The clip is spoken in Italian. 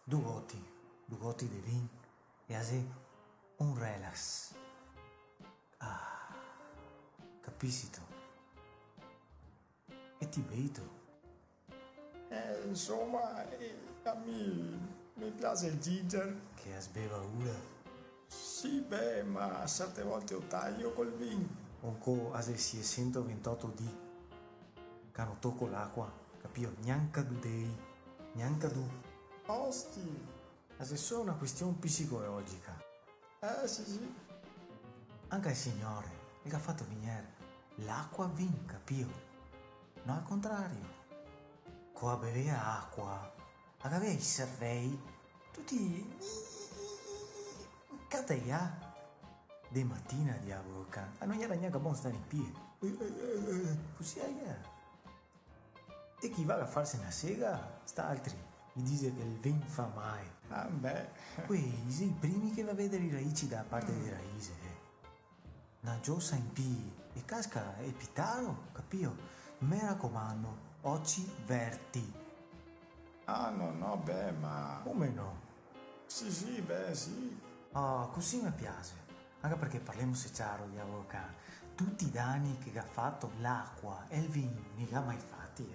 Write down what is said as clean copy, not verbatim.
due gotti di vin e ase un relax. Capisci? E ti vedo. Insomma, a mi piace il ginger. Che asbeva ora. Sì, beh, ma certe volte lo taglio col vino. Onco ase 628 di. Cano tocco l'acqua, capio? Neanche du dei, neanche du. Osti. Ase solo una questione psicologica. Sì. Anche il signore, che ha fatto venire l'acqua vin, capio? No, al contrario. Qua beveva acqua, aveva i servei, tutti cateia. De mattina, diavolo, non era neanche buono stare in piedi. Così è. E chi va a farsi una sega, sta altri. Mi dice che il vin fa mai. Beh. Quei i primi che va a vedere i raici da parte dei raici. Una giossa in pi e casca e pitaro, capio? Mi raccomando, occhi verti. No, beh, ma... Come no? Sì, beh, sì. Così mi piace. Anche perché parliamo se chiaro, diavolo, tutti i danni che ha fatto l'acqua e il vino, mica mai fatti,